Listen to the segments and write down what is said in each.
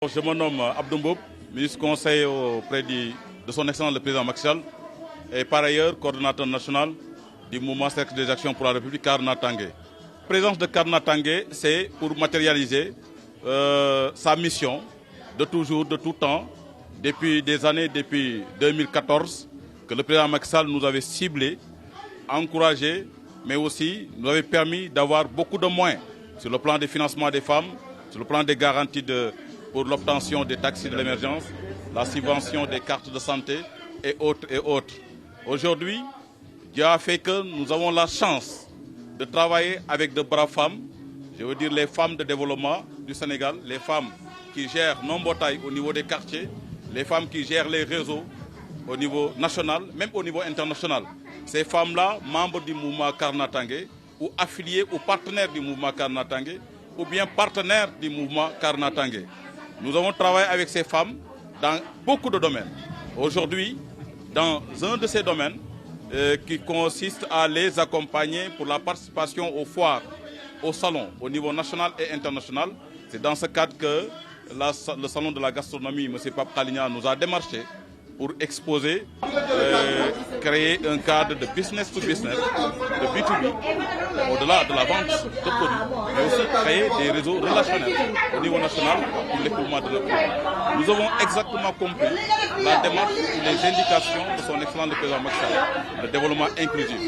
Je me nomme Abdou Mboup, ministre conseil auprès de son Excellence le Président Macky Sall et par ailleurs coordonnateur national du mouvement Cercle des actions pour la République Karna Tangué. La présence de Karna Tangué, c'est pour matérialiser sa mission de toujours, de tout temps, depuis des années, depuis 2014, que le Président Macky Sall nous avait ciblé, encouragé, mais aussi nous avait permis d'avoir beaucoup de moyens sur le plan des financements des femmes, sur le plan des garanties pour l'obtention des taxis de l'émergence, la subvention des cartes de santé et autres et autres. Aujourd'hui, Dieu a fait que nous avons la chance de travailler avec de braves femmes, je veux dire les femmes de développement du Sénégal, les femmes qui gèrent Nombotaï au niveau des quartiers, les femmes qui gèrent les réseaux au niveau national, même au niveau international. Ces femmes-là, membres du mouvement Karna Tangué, ou affiliés ou partenaires du mouvement Karna Tangué, ou bien partenaires du mouvement Karna Tangué. Nous avons travaillé avec ces femmes dans beaucoup de domaines. Aujourd'hui, dans un de ces domaines qui consiste à les accompagner pour la participation aux foires, au salon, au niveau national et international, c'est dans ce cadre que le salon de la gastronomie, M. Pape Khaligna, nous a démarché pour exposer, créer un cadre de business to business, de B2B, au-delà de la vente de produits, mais aussi créer des réseaux relationnels au niveau national pour l'écoulement de nos produits. Nous avons exactement compris la démarche et les indications de son excellent le Président Macky Sall, le développement inclusif,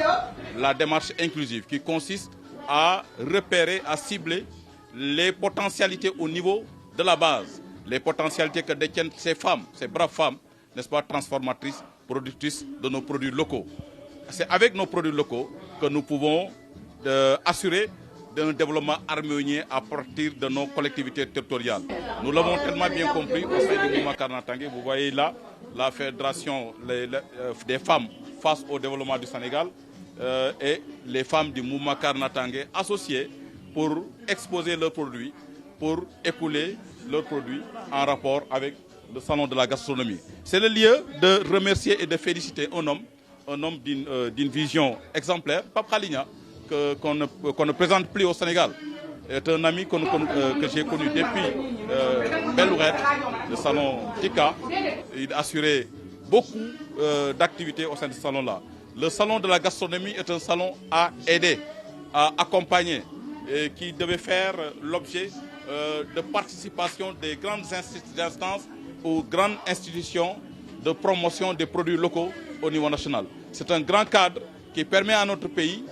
la démarche inclusive qui consiste à repérer, à cibler les potentialités au niveau de la base, les potentialités que détiennent ces femmes, ces braves femmes, n'est-ce pas, transformatrices, productrices de nos produits locaux. C'est avec nos produits locaux que nous pouvons assurer un développement harmonieux à partir de nos collectivités territoriales. Nous l'avons tellement bien compris au sein du mouvement Karna Tangué. Vous voyez là la fédération des femmes face au développement du Sénégal et les femmes du mouvement Karna Tangué associées pour exposer leurs produits, pour écouler leurs produits en rapport avec le salon de la gastronomie. C'est le lieu de remercier et de féliciter un homme d'une vision exemplaire, Pape Khaligna, qu'on ne présente plus au Sénégal. C'est un ami que j'ai connu depuis Belouret, le salon Tika. Il assurait beaucoup d'activités au sein de ce salon-là. Le salon de la gastronomie est un salon à aider, à accompagner, et qui devait faire l'objet de participation des grandes instances aux grandes institutions de promotion des produits locaux au niveau national. C'est un grand cadre qui permet à notre pays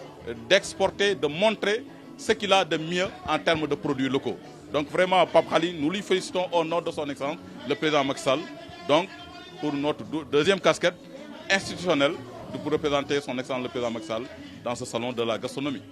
d'exporter, de montrer ce qu'il a de mieux en termes de produits locaux. Donc vraiment, Pape Khaligna, nous lui félicitons au nom de son excellence, le Président Macky Sall, donc pour notre deuxième casquette institutionnelle, pour représenter son excellence, le Président Macky Sall, dans ce salon de la gastronomie.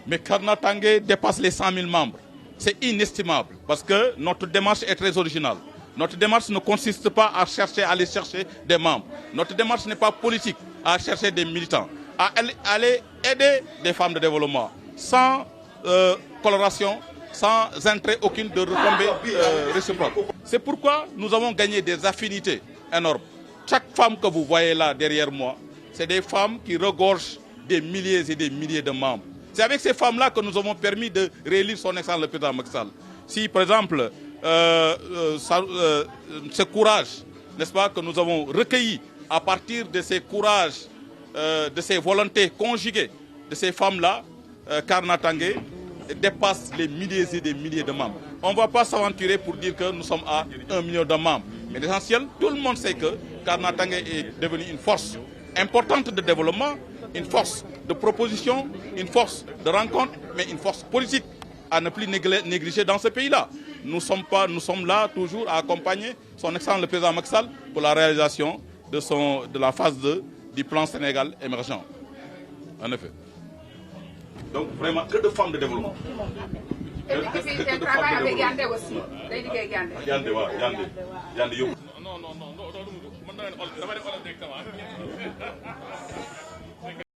Mais Karna Tangué dépasse les 100 000 membres. C'est inestimable parce que notre démarche est très originale. Notre démarche ne consiste pas à aller chercher des membres. Notre démarche n'est pas politique, à chercher des militants, à aller aider des femmes de développement sans coloration, sans intérêt aucune de retombées réciproques. C'est pourquoi nous avons gagné des affinités énormes. Chaque femme que vous voyez là derrière moi, c'est des femmes qui regorgent des milliers et des milliers de membres. C'est avec ces femmes-là que nous avons permis de réélire son excellence le Président Macky Sall. Si, par exemple, ce courage, n'est-ce pas, que nous avons recueilli à partir de ces courages, de ces volontés conjuguées de ces femmes-là, Karna Tangué dépasse les milliers et des milliers de membres. On ne va pas s'aventurer pour dire que nous sommes à 1 million de membres. Mais l'essentiel, tout le monde sait que Karna Tangué est devenue une force importante de développement, une force de proposition, une force de rencontre, mais une force politique à ne plus négliger dans ce pays-là. Nous sommes là toujours à accompagner son excellence le Président Macky Sall pour la réalisation de la phase 2 du plan Sénégal émergent. En effet. Donc vraiment, que de femmes de développement. Que de femmes de développement. Non.